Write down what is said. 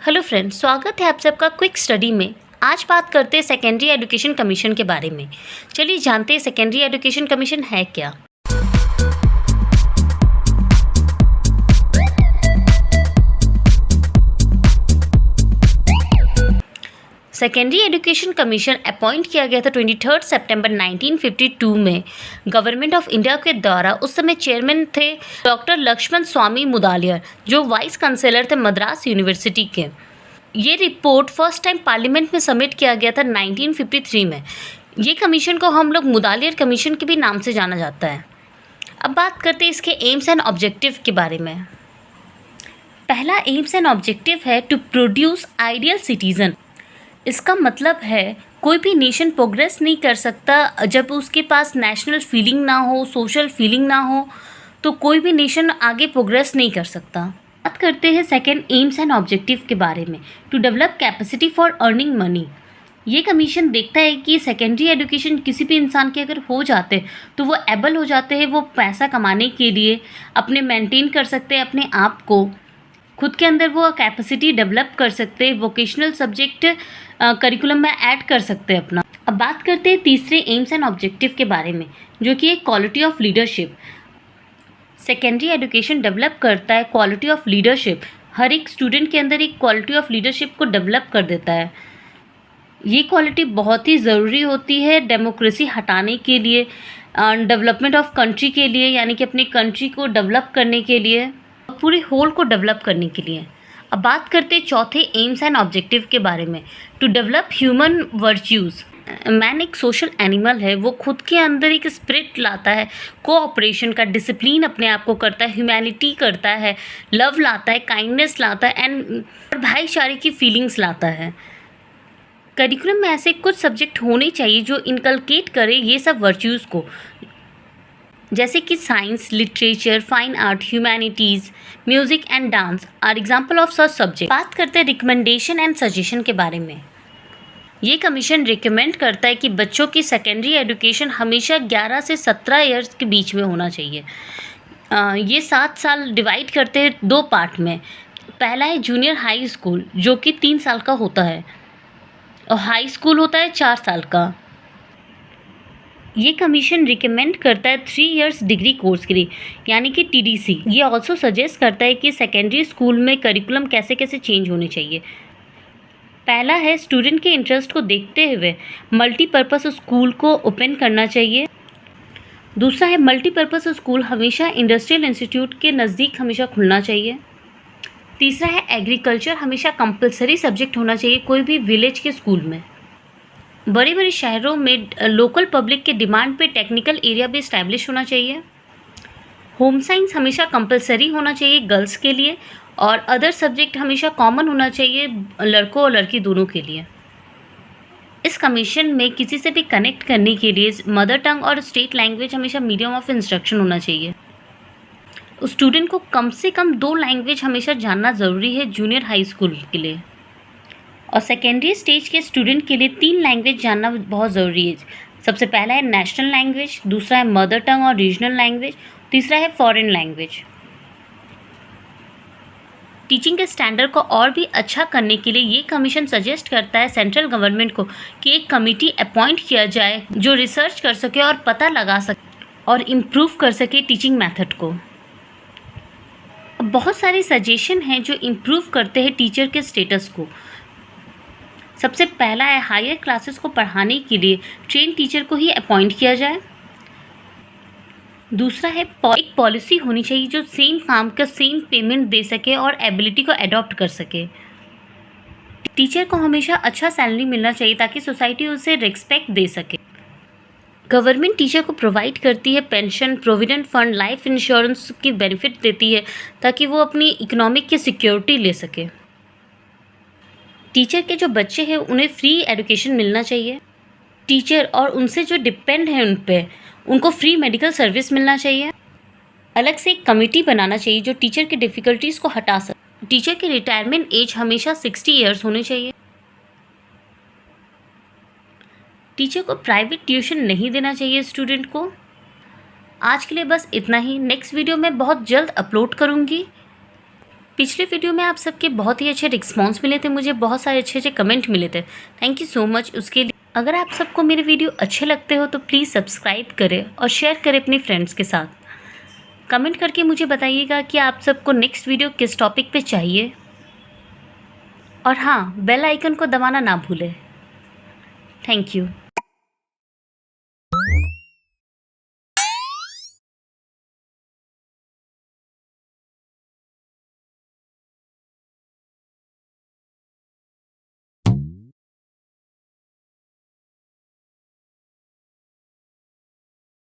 Hello friends, स्वागत है आप सबका क्विक स्टडी में। आज बात करते हैं सेकेंडरी एजुकेशन कमीशन के बारे में। चलिए जानते हैं सेकेंडरी एजुकेशन कमीशन है क्या। सेकेंडरी एजुकेशन कमीशन अपॉइंट किया गया था 23 सितंबर 1952 में गवर्नमेंट ऑफ इंडिया के द्वारा। उस समय चेयरमैन थे डॉक्टर लक्ष्मण स्वामी मुदालियर, जो वाइस चांसलर थे मद्रास यूनिवर्सिटी के। ये रिपोर्ट फर्स्ट टाइम पार्लियामेंट में सबमिट किया गया था 1953 में। ये कमीशन को हम लोग मुदालियर कमीशन के भी नाम से जाना जाता है। अब बात करते हैं इसके एम्स एंड ऑब्जेक्टिव के बारे में। पहला एम्स एंड ऑब्जेक्टिव है टू प्रोड्यूस आइडियल सिटीज़न। इसका मतलब है कोई भी नेशन प्रोग्रेस नहीं कर सकता जब उसके पास नेशनल फीलिंग ना हो, सोशल फीलिंग ना हो, तो कोई भी नेशन आगे प्रोग्रेस नहीं कर सकता। बात करते हैं सेकेंड एम्स एंड ऑब्जेक्टिव के बारे में। To develop capacity for earning money. ये कमीशन देखता है कि सेकेंडरी एजुकेशन किसी भी इंसान के अगर हो जाते तो वो एबल हो जाते हैं, वो पैसा कमाने के लिए अपने मेंटेन कर सकते हैं, अपने आप को खुद के अंदर वो कैपेसिटी डेवलप कर सकते हैं, वोकेशनल सब्जेक्ट करिकुलम में ऐड कर सकते हैं अपना। अब बात करते हैं तीसरे एम्स एंड ऑब्जेक्टिव के बारे में, जो कि एक quality of leadership. Secondary education develop करता है क्वालिटी ऑफ लीडरशिप। हर एक स्टूडेंट के अंदर एक क्वालिटी ऑफ लीडरशिप को डेवलप कर देता है। ये क्वालिटी बहुत ही ज़रूरी होती है डेमोक्रेसी हटाने के लिए, डेवलपमेंट ऑफ कंट्री के लिए, यानी कि अपनी कंट्री को डेवलप करने के लिए, पूरे होल को डेवलप करने के लिए। अब बात करते हैं चौथे एम्स एंड ऑब्जेक्टिव के बारे में। To develop human virtues. Man एक सोशल एनिमल है, वो खुद के अंदर एक स्पिरिट लाता है, कोऑपरेशन का, डिसिप्लिन अपने आप को करता है, ह्यूमैनिटी करता है, लव लाता है, काइंडनेस लाता है एंड भाईचारे की फीलिंग्स लाता है। करिकुलम में ऐसे कुछ सब्जेक्ट होने चाहिए जो इनकलकेट करे ये सब वर्च्यूज़ को, जैसे कि science, literature, fine art, humanities, music and dance are example of such subject. बात करते हैं रिकमेंडेशन एंड सजेशन के बारे में। ये कमीशन रिकमेंड करता है कि बच्चों की सेकेंडरी एजुकेशन हमेशा 11 से 17 ईयर्स के बीच में होना चाहिए। ये 7 साल डिवाइड करते हैं दो पार्ट में। पहला है जूनियर हाई स्कूल, जो कि 3 साल का होता है, और हाई स्कूल होता है 4 साल का। ये कमीशन रिकमेंड करता है 3 इयर्स डिग्री कोर्स के लिए, यानी कि TDC। ये ऑल्सो सजेस्ट करता है कि सेकेंडरी स्कूल में करिकुलम कैसे कैसे चेंज होने चाहिए। पहला है स्टूडेंट के इंटरेस्ट को देखते हुए मल्टीपर्पज़ स्कूल को ओपन करना चाहिए। दूसरा है मल्टीपर्पज़ स्कूल हमेशा इंडस्ट्रियल इंस्टीट्यूट के नज़दीक हमेशा खुलना चाहिए। तीसरा है एग्रीकल्चर हमेशा कंपलसरी सब्जेक्ट होना चाहिए कोई भी विलेज के स्कूल में। बड़े बड़े शहरों में लोकल पब्लिक के डिमांड पे टेक्निकल एरिया भी इस्टेब्लिश होना चाहिए। होम साइंस हमेशा कंपलसरी होना चाहिए गर्ल्स के लिए, और अदर सब्जेक्ट हमेशा कॉमन होना चाहिए लड़कों और लड़की दोनों के लिए। इस कमीशन में किसी से भी कनेक्ट करने के लिए मदर टंग और स्टेट लैंग्वेज हमेशा मीडियम ऑफ इंस्ट्रक्शन होना चाहिए। स्टूडेंट को कम से कम 2 लैंग्वेज हमेशा जानना ज़रूरी है जूनियर हाई स्कूल के लिए, और सेकेंडरी स्टेज के स्टूडेंट के लिए 3 लैंग्वेज जानना बहुत ज़रूरी है। सबसे पहला है नेशनल लैंग्वेज, दूसरा है मदर टंग और रीजनल लैंग्वेज, तीसरा है फॉरेन लैंग्वेज। टीचिंग के स्टैंडर्ड को और भी अच्छा करने के लिए ये कमीशन सजेस्ट करता है सेंट्रल गवर्नमेंट को कि एक कमेटी अपॉइंट किया जाए जो रिसर्च कर सके और पता लगा सके और इम्प्रूव कर सके टीचिंग मेथड को। बहुत सारे सजेशन हैं जो इम्प्रूव करते हैं टीचर के स्टेटस को। सबसे पहला है हायर क्लासेस को पढ़ाने के लिए ट्रेन टीचर को ही अपॉइंट किया जाए। दूसरा है एक पॉलिसी होनी चाहिए जो सेम काम का सेम पेमेंट दे सके और एबिलिटी को अडॉप्ट कर सके। टीचर को हमेशा अच्छा सैलरी मिलना चाहिए ताकि सोसाइटी उसे रिस्पेक्ट दे सके। गवर्नमेंट टीचर को प्रोवाइड करती है pension, provident fund, life insurance की बेनिफिट देती है ताकि वो अपनी इकोनॉमिक की सिक्योरिटी ले सके। टीचर के जो बच्चे हैं उन्हें फ्री एजुकेशन मिलना चाहिए। टीचर और उनसे जो डिपेंड है उन पे उनको फ्री मेडिकल सर्विस मिलना चाहिए। अलग से एक कमेटी बनाना चाहिए जो टीचर की डिफ़िकल्टीज़ को हटा सके। टीचर की रिटायरमेंट एज हमेशा 60 ईयर्स होनी चाहिए। टीचर को प्राइवेट ट्यूशन नहीं देना चाहिए स्टूडेंट को। आज के लिए बस इतना ही। नेक्स्ट वीडियो मैं बहुत जल्द अपलोड करूँगी। पिछले वीडियो में आप सबके बहुत ही अच्छे रिस्पॉन्स मिले थे, मुझे बहुत सारे अच्छे कमेंट मिले थे। थैंक यू सो मच उसके लिए। अगर आप सबको मेरे वीडियो अच्छे लगते हो तो प्लीज़ सब्सक्राइब करें और शेयर करें अपनी फ्रेंड्स के साथ। कमेंट करके मुझे बताइएगा कि आप सबको नेक्स्ट वीडियो किस टॉपिक पे चाहिए। और हाँ, बेल आइकन को दबाना ना भूलें। Thank you.